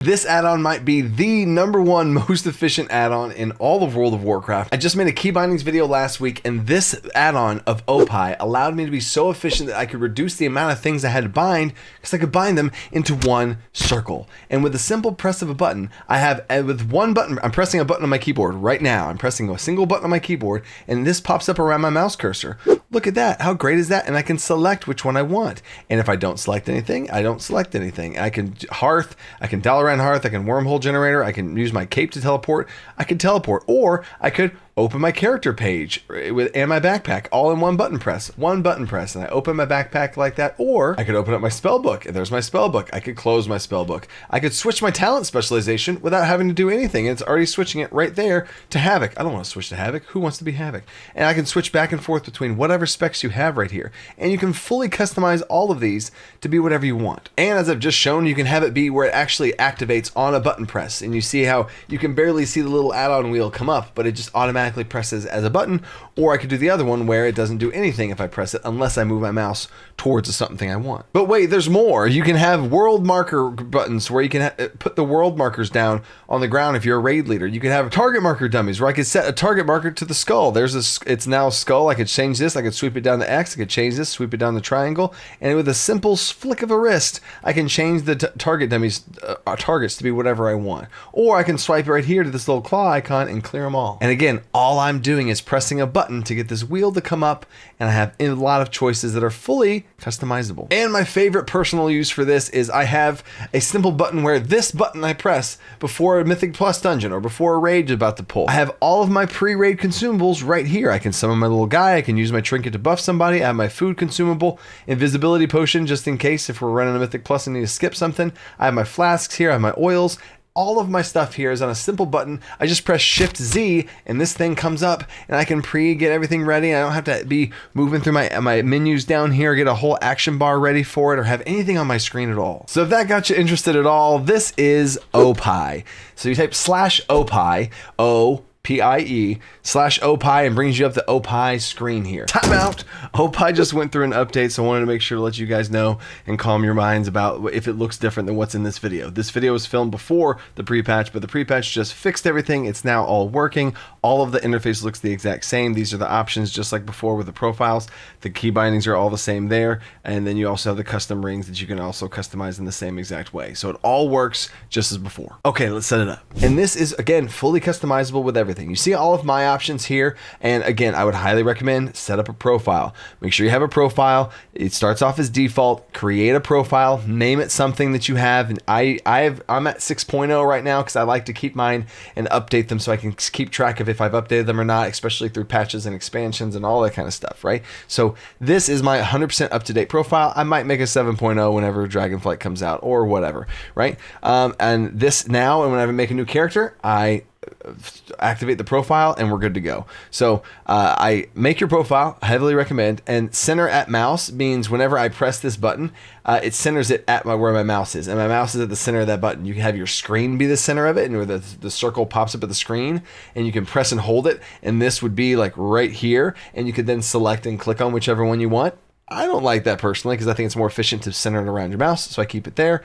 This add-on might be the #1 most efficient add-on in all of World of Warcraft. I just made a key bindings video last week, and this add-on of OPie allowed me to be so efficient that I could reduce the amount of things I had to bind because I could bind them into one circle. And with a simple press of a button, with one button, I'm pressing a button on my keyboard right now. I'm pressing a single button on my keyboard, and this pops up around my mouse cursor. Look at that. How great is that? And I can select which one I want. And if I don't select anything, I don't select anything. I can Hearth, I can Dalaran Hearth, I can Wormhole Generator, I can use my cape to teleport, I can teleport, or I could open my character page and my backpack all in one button press, and I open my backpack like that. Or I could open up my spell book, and there's my spell book. I could close my spell book. I could switch my talent specialization without having to do anything. It's already switching it right there to Havoc. I don't want to switch to Havoc. Who wants to be Havoc? And I can switch back and forth between whatever specs you have right here. And you can fully customize all of these to be whatever you want. And as I've just shown, you can have it be where it actually activates on a button press. And you see how you can barely see the little add-on wheel come up, but it just automatically presses as a button. Or I could do the other one where it doesn't do anything if I press it unless I move my mouse towards something I want. But wait, there's more. You can have world marker buttons where you can put the world markers down on the ground if you're a raid leader. You can have target marker dummies where I could set a target marker to the skull. It's now skull. I could change this. I could sweep it down to X. I could change this, sweep it down the triangle. And with a simple flick of a wrist, I can change the target dummies targets to be whatever I want. Or I can swipe right here to this little claw icon and clear them all. And again, all I'm doing is pressing a button to get this wheel to come up, and I have a lot of choices that are fully customizable. And my favorite personal use for this is I have a simple button where this button I press before a Mythic Plus Dungeon or before a raid is about to pull. I have all of my pre-raid consumables right here. I can summon my little guy, I can use my trinket to buff somebody, I have my food consumable, invisibility potion just in case if we're running a Mythic Plus and need to skip something. I have my flasks here, I have my oils. All of my stuff here is on a simple button. I just press Shift Z and this thing comes up and I can get everything ready. I don't have to be moving through my menus down here, get a whole action bar ready for it, or have anything on my screen at all. So if that got you interested at all, this is OPie. So you type /OPie, OPie/OPie, and brings you up the OPie screen here. Timeout. OPie just went through an update, so I wanted to make sure to let you guys know and calm your minds about if it looks different than what's in this video. This video was filmed before the pre-patch, but the pre-patch just fixed everything. It's now all working. All of the interface looks the exact same. These are the options just like before with the profiles. The key bindings are all the same there, and then you also have the custom rings that you can also customize in the same exact way. So it all works just as before. Okay, let's set it up. And this is, again, fully customizable with everything. You see all of my options here, and again, I would highly recommend set up a profile. Make sure you have a profile. It starts off as default. Create a profile, name it something that you have, and I'm at 6.0 right now because I like to keep mine and update them so I can keep track of if I've updated them or not, especially through patches and expansions and all that kind of stuff, right? So this is my 100% up-to-date profile. I might make a 7.0 whenever Dragonflight comes out or whatever, right? And this now, and when I make a new character, I activate the profile and we're good to go. So I make your profile, I heavily recommend, and center at mouse means whenever I press this button, it centers it at where my mouse is, and my mouse is at the center of that button. You can have your screen be the center of it, and where the circle pops up at the screen, and you can press and hold it, and this would be like right here, and you could then select and click on whichever one you want. I don't like that personally because I think it's more efficient to center it around your mouse, so I keep it there.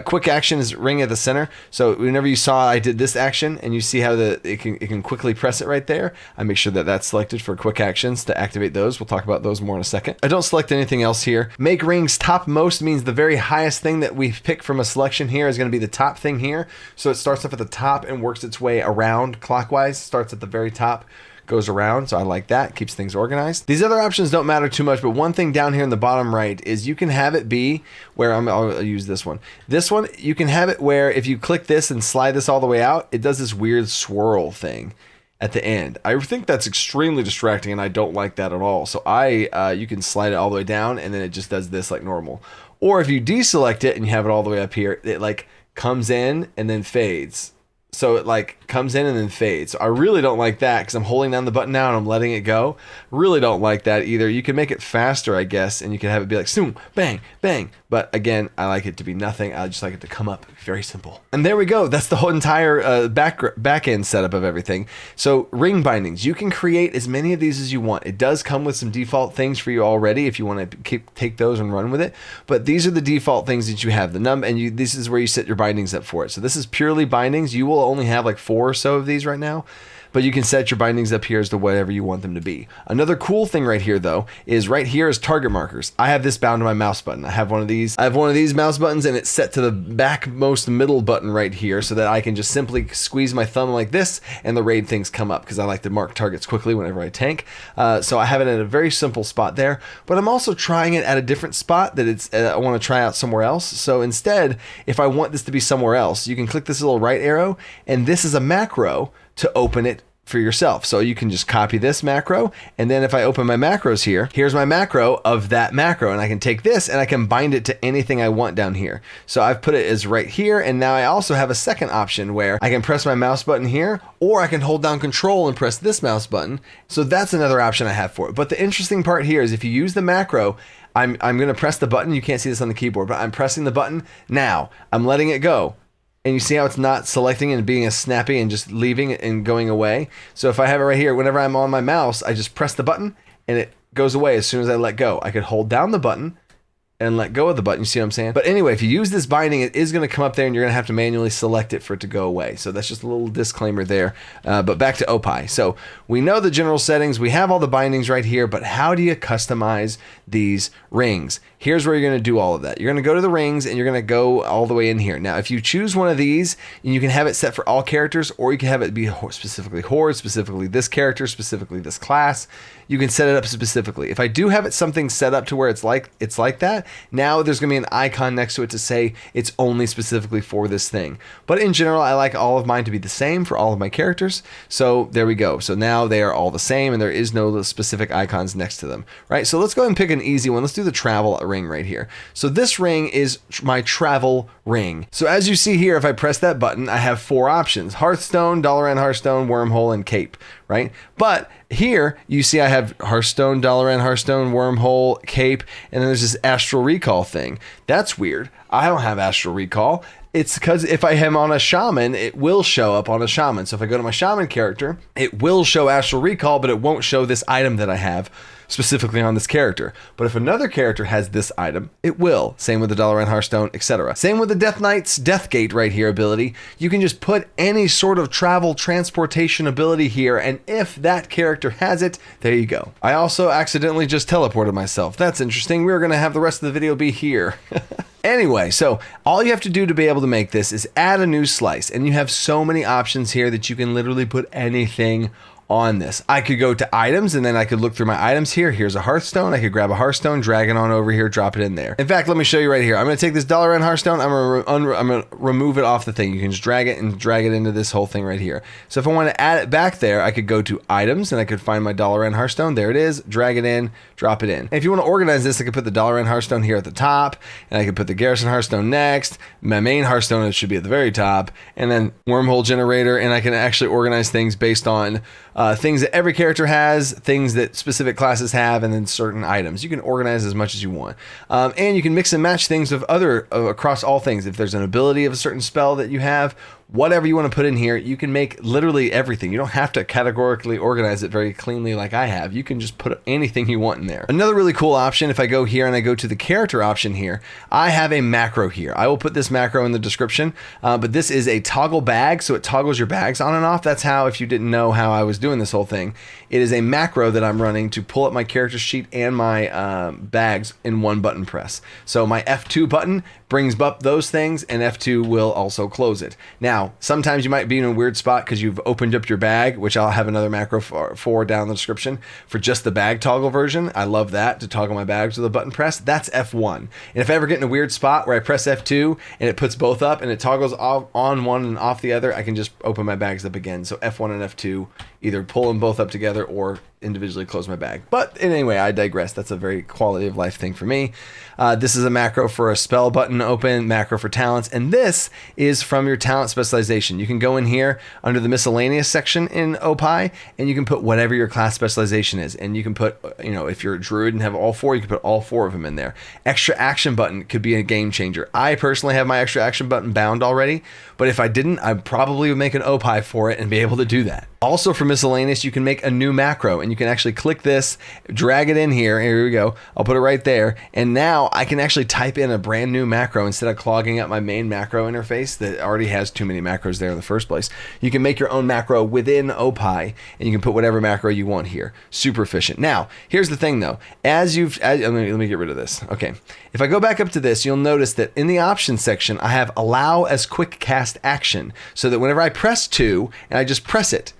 Quick action is ring at the center. So whenever you saw I did this action and you see how it can quickly press it right there, I make sure that that's selected for quick actions to activate those. We'll talk about those more in a second. I don't select anything else here. Make rings topmost means the very highest thing that we pick from a selection here is going to be the top thing here. So it starts off at the top and works its way around clockwise, starts at the very top, goes around, so I like that, keeps things organized. These other options don't matter too much, but one thing down here in the bottom right is you can have it be where I'll use this one. This one, you can have it where if you click this and slide this all the way out, it does this weird swirl thing at the end. I think that's extremely distracting and I don't like that at all. So you can slide it all the way down and then it just does this like normal. Or if you deselect it and you have it all the way up here, it like comes in and then fades. So it like comes in and then fades. So I really don't like that because I'm holding down the button now and I'm letting it go. Really don't like that either. You can make it faster, I guess, and you can have it be like zoom, bang, bang. But again, I like it to be nothing. I just like it to come up. Very simple. And there we go. That's the whole entire back end setup of everything. So ring bindings, you can create as many of these as you want. It does come with some default things for you already if you want to take those and run with it. But these are the default things that you have. This is where you set your bindings up for it. So this is purely bindings. You will only have like 4 or so of these right now, but you can set your bindings up here as to whatever you want them to be. Another cool thing right here though is right here is target markers. I have this bound to my mouse button. I have one of these mouse buttons and it's set to the backmost middle button right here so that I can just simply squeeze my thumb like this and the raid things come up because I like to mark targets quickly whenever I tank. So I have it at a very simple spot there, but I'm also trying it at a different spot that I want to try out somewhere else. So instead, if I want this to be somewhere else, you can click this little right arrow and this is a macro to open it for yourself. So you can just copy this macro, and then if I open my macros here, here's my macro of that macro, and I can take this and I can bind it to anything I want down here. So I've put it as right here, and now I also have a second option where I can press my mouse button here, or I can hold down control and press this mouse button. So that's another option I have for it. But the interesting part here is if you use the macro, I'm going to press the button. You can't see this on the keyboard, but I'm pressing the button. Now I'm letting it go. And you see how it's not selecting and being as snappy and just leaving it and going away. So if I have it right here, whenever I'm on my mouse, I just press the button and it goes away as soon as I let go. I could hold down the button and let go of the button. You see what I'm saying? But anyway, if you use this binding, it is going to come up there and you're going to have to manually select it for it to go away. So that's just a little disclaimer there. But back to OPie. So we know the general settings. We have all the bindings right here, but how do you customize these rings? Here's where you're going to do all of that. You're going to go to the rings and you're going to go all the way in here. Now, if you choose one of these, you can have it set for all characters, or you can have it be specifically Horde, specifically this character, specifically this class. You can set it up specifically. If I do have it something set up to where it's like that, now there's going to be an icon next to it to say it's only specifically for this thing. But in general, I like all of mine to be the same for all of my characters. So there we go. So now they are all the same and there is no specific icons next to them, right? So let's go ahead and pick an easy one. Let's do the travel ring right here. So this ring is my travel ring. So as you see here, if I press that button, I have 4 options: Hearthstone, Dalaran Hearthstone, Wormhole, and Cape, right? But here you see I have Hearthstone, Dalaran Hearthstone, Wormhole, Cape, and then there's this Astral Recall thing. That's weird. I don't have Astral Recall. It's because if I am on a shaman, it will show up on a shaman. So if I go to my shaman character, it will show Astral Recall, but it won't show this item that I have specifically on this character. But if another character has this item, it will. Same with the Dalaran Hearthstone, etc. Same with the Death Knight's Deathgate right here ability. You can just put any sort of travel transportation ability here, and if that character has it, there you go. I also accidentally just teleported myself. That's interesting. We're going to have the rest of the video be here. Anyway, so all you have to do to be able to make this is add a new slice, and you have so many options here that you can literally put anything on this. I could go to items and then I could look through my items here. Here's a Hearthstone. I could grab a Hearthstone, drag it on over here, drop it in there. In fact, let me show you right here. I'm going to take this Dalaran Hearthstone. I'm going to remove it off the thing. You can just drag it and drag it into this whole thing right here. So if I want to add it back there, I could go to items and I could find my Dalaran Hearthstone. There it is. Drag it in, drop it in. And if you want to organize this, I could put the Dalaran Hearthstone here at the top, and I could put the Garrison Hearthstone next. My main Hearthstone, it should be at the very top, and then Wormhole Generator, and I can actually organize things based on things that every character has, things that specific classes have, and then certain items. You can organize as much as you want. And you can mix and match things of across all things. If there's an ability of a certain spell that you have, whatever you want to put in here, you can make literally everything. You don't have to categorically organize it very cleanly like I have. You can just put anything you want in there. Another really cool option, if I go here and I go to the character option here, I have a macro here. I will put this macro in the description, but this is a toggle bag, so it toggles your bags on and off. That's how, if you didn't know how I was doing this whole thing, it is a macro that I'm running to pull up my character sheet and my bags in one button press. So my F2 button brings up those things, and F2 will also close it. Now, sometimes you might be in a weird spot because you've opened up your bag, which I'll have another macro for down in the description for just the bag toggle version. I love that, to toggle my bags with a button press. That's F1. And if I ever get in a weird spot where I press F2 and it puts both up and it toggles on one and off the other, I can just open my bags up again. So F1 and F2 either pull them both up together or individually close my bag. But anyway, I digress. That's a very quality of life thing for me. This is a macro for a spell button open, macro for talents, and this is from your talent specialization. You can go in here under the miscellaneous section in OPie, and you can put whatever your class specialization is. And you can put, if you're a druid and have all 4, you can put all 4 of them in there. Extra action button could be a game changer. I personally have my extra action button bound already, but if I didn't, I probably would make an OPie for it and be able to do that. Also for miscellaneous, you can make a new macro, and you can actually click this, drag it in here. Here we go. I'll put it right there. And now I can actually type in a brand new macro instead of clogging up my main macro interface that already has too many macros there in the first place. You can make your own macro within OPie, and you can put whatever macro you want here. Super efficient. Now, here's the thing though. Let me get rid of this. Okay. If I go back up to this, you'll notice that in the options section, I have allow as quick cast action, so that whenever I press 2 and I just press it,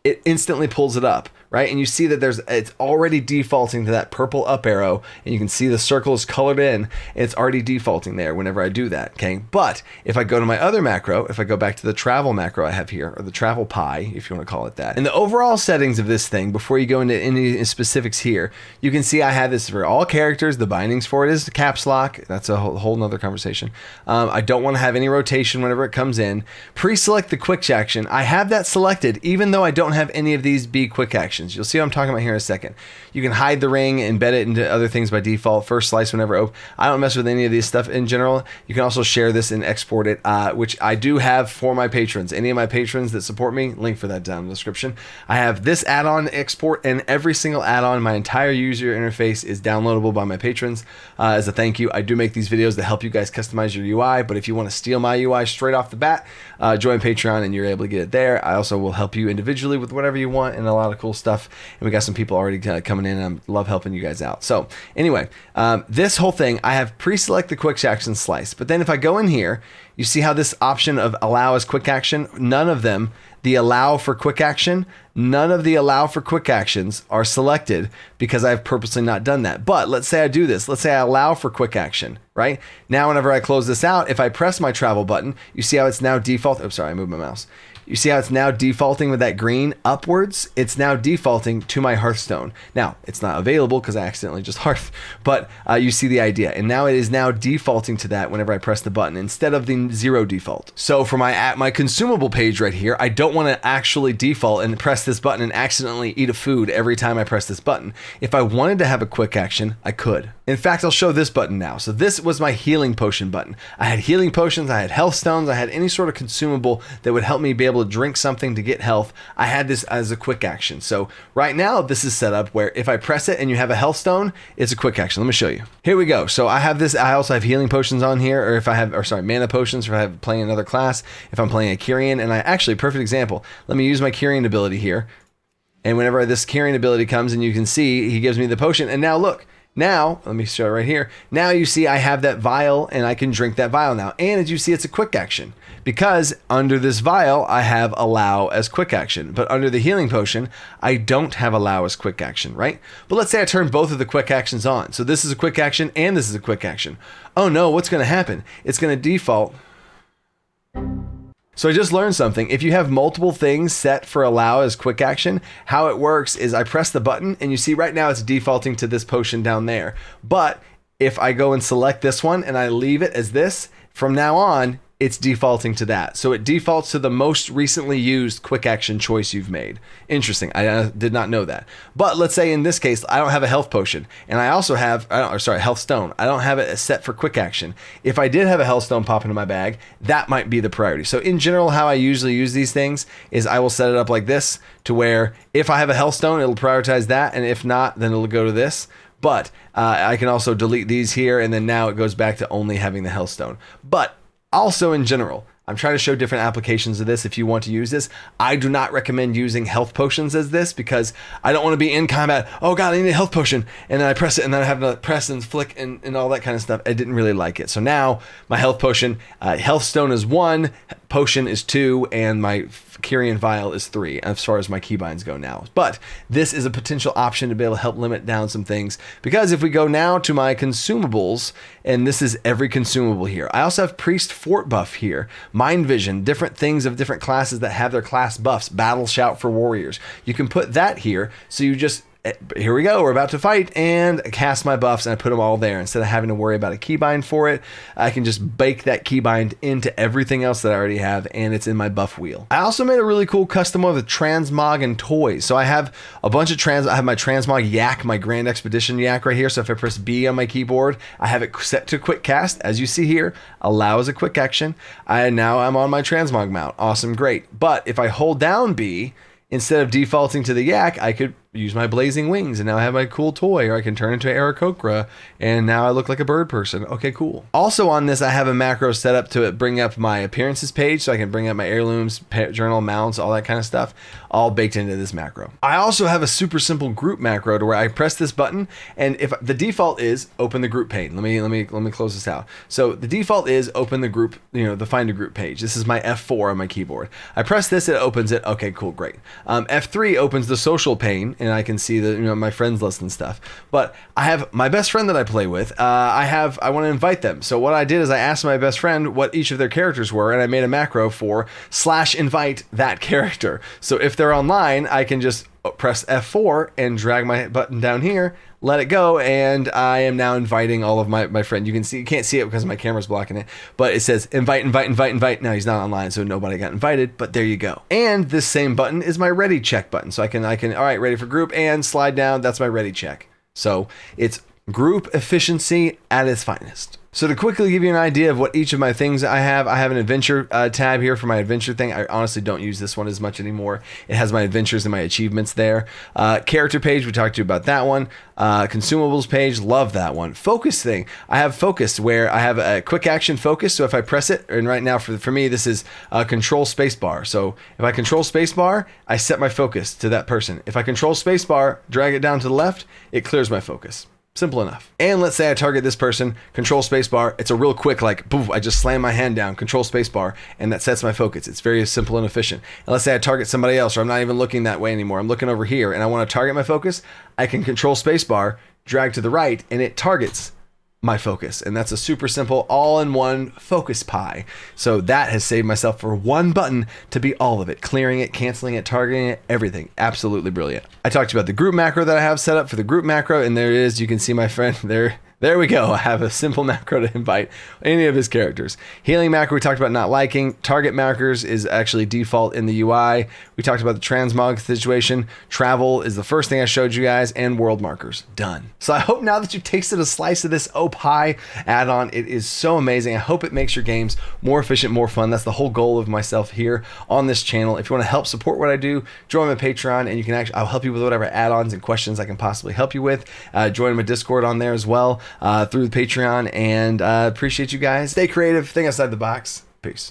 it instantly pulls it up, right? And you see that it's already defaulting to that purple up arrow, and you can see the circle is colored in. It's already defaulting there whenever I do that, okay? But if I go to my other macro, if I go back to the travel macro I have here, or the travel pie, if you want to call it that, in the overall settings of this thing, before you go into any specifics here, you can see I have this for all characters. The bindings for it is the caps lock. That's a whole nother conversation. I don't want to have any rotation whenever it comes in. Pre-select the quick action. I have that selected, even though I don't have any of these be quick actions. You'll see what I'm talking about here in a second. You can hide the ring, embed it into other things by default, first slice whenever open. I don't mess with any of these stuff in general. You can also share this and export it, which I do have for my patrons. Any of my patrons that support me, link for that down in the description. I have this add-on export, and every single add-on, my entire user interface is downloadable by my patrons. As a thank you, I do make these videos to help you guys customize your UI, but if you want to steal my UI straight off the bat, join Patreon and you're able to get it there. I also will help you individually with whatever you want and a lot of cool stuff. And we got some people already coming in, and I love helping you guys out. So anyway, this whole thing, I have pre-select the quick action slice. But then if I go in here, you see how this option of allow as quick action, none of them, the allow for quick action, none of the allow for quick actions are selected because I've purposely not done that. But let's say I do this. Let's say I allow for quick action, right? Now, whenever I close this out, if I press my travel button, you see how it's now default. Oh, sorry, I moved my mouse. You see how it's now defaulting with that green upwards? It's now defaulting to my Hearthstone. Now, it's not available because I accidentally just Hearth, but you see the idea. And now it is now defaulting to that whenever I press the button instead of the 0 default. So for my consumable page right here, I don't want to actually default and press this button and accidentally eat a food every time I press this button. If I wanted to have a quick action, I could. In fact, I'll show this button now. So this was my healing potion button. I had healing potions, I had health stones, I had any sort of consumable that would help me be able to drink something to get health. I had this as a quick action. So right now this is set up where if I press it and you have a health stone, it's a quick action. Let me show you. Here we go. So I have this. I also have healing potions on here, or if I have, mana potions, if I have playing another class, if I'm playing a Kyrian, and I actually, perfect example. Let me use my Kyrian ability here. And whenever this Kyrian ability comes, and you can see he gives me the potion, and now look. Now, let me show it right here. Now you see I have that vial and I can drink that vial now. And as you see, it's a quick action because under this vial, I have allow as quick action. But under the healing potion, I don't have allow as quick action, right? But let's say I turn both of the quick actions on. So this is a quick action and this is a quick action. Oh no, what's going to happen? It's going to default. So I just learned something. If you have multiple things set for allow as quick action, how it works is I press the button and you see right now it's defaulting to this potion down there. But if I go and select this one and I leave it as this, from now on, it's defaulting to that. So it defaults to the most recently used quick action choice you've made. Interesting. I did not know that. But let's say in this case, I don't have a health potion and I also have, health stone. I don't have it set for quick action. If I did have a health stone pop into my bag, that might be the priority. So in general, how I usually use these things is I will set it up like this to where if I have a health stone, it'll prioritize that. And if not, then it'll go to this. But I can also delete these here. And then now it goes back to only having the health stone. But also in general, I'm trying to show different applications of this if you want to use this. I do not recommend using health potions as this because I don't want to be in combat. Oh God, I need a health potion. And then I press it and then I have to press and flick and all that kind of stuff. I didn't really like it. So now my health potion, health stone is 1, potion is 2, and my Kyrian Vial is 3 as far as my keybinds go now. But this is a potential option to be able to help limit down some things, because if we go now to my consumables, and this is every consumable here. I also have Priest Fort buff here, Mind Vision, different things of different classes that have their class buffs, Battle Shout for warriors. You can put that here, so you just, here we go, we're about to fight, and cast my buffs, and I put them all there. Instead of having to worry about a keybind for it, I can just bake that keybind into everything else that I already have, and it's in my buff wheel. I also made a really cool custom one with transmog and toys. So I have a bunch of I have my transmog yak, my Grand Expedition yak right here. So if I press B on my keyboard, I have it set to quick cast, as you see here, allows a quick action. Now I'm on my transmog mount. Awesome, great. But if I hold down B, instead of defaulting to the yak, I could use my blazing wings, and now I have my cool toy, or I can turn into Aarakocra, and now I look like a bird person. Okay, cool. Also on this, I have a macro set up to bring up my appearances page, so I can bring up my heirlooms, journal, mounts, all that kind of stuff, all baked into this macro. I also have a super simple group macro to where I press this button, and if the default is open the group pane. Let me close this out. So the default is open the group, the find a group page. This is my F4 on my keyboard. I press this, it opens it. Okay, cool, great. F3 opens the social pane, and I can see the my friends list and stuff. But I have my best friend that I play with. I want to invite them. So what I did is I asked my best friend what each of their characters were, and I made a macro for /invite that character. So if they're online, I can just press F4 and drag my button down here, let it go, and I am now inviting all of my friend. You can't see it because my camera's blocking it, but it says invite. Now he's not online, so nobody got invited, but there you go. And this same button is my ready check button. So I can, all right, ready for group, and slide down, that's my ready check. So it's group efficiency at its finest. So to quickly give you an idea of what each of my things I have an adventure tab here for my adventure thing. I honestly don't use this one as much anymore. It has my adventures and my achievements there. Character page, we talked to you about that one. Consumables page, love that one. Focus thing, I have focus where I have a quick action focus. So if I press it, and right now for me, this is control spacebar. So if I control spacebar, I set my focus to that person. If I control spacebar, drag it down to the left, it clears my focus. Simple enough. And let's say I target this person, control spacebar. It's a real quick, like, boom, I just slam my hand down, control spacebar, and that sets my focus. It's very simple and efficient. And let's say I target somebody else, or I'm not even looking that way anymore. I'm looking over here, and I want to target my focus. I can control spacebar, drag to the right, and it targets my focus. And that's a super simple all-in-one focus pie. So that has saved myself for one button to be all of it, clearing it, canceling it, targeting it, everything. Absolutely brilliant. I talked to you about the group macro that I have set up for the group macro, and there it is. You can see my friend there. There we go. I have a simple macro to invite any of his characters. Healing macro we talked about not liking. Target markers is actually default in the UI. We talked about the transmog situation. Travel is the first thing I showed you guys, and world markers. Done. So I hope now that you've tasted a slice of this OPie add-on, it is so amazing. I hope it makes your games more efficient, more fun. That's the whole goal of myself here on this channel. If you want to help support what I do, join my Patreon, and you can I'll help you with whatever add-ons and questions I can possibly help you with. Join my Discord on there as well. Through the Patreon, and appreciate you guys. Stay creative, think outside the box. Peace.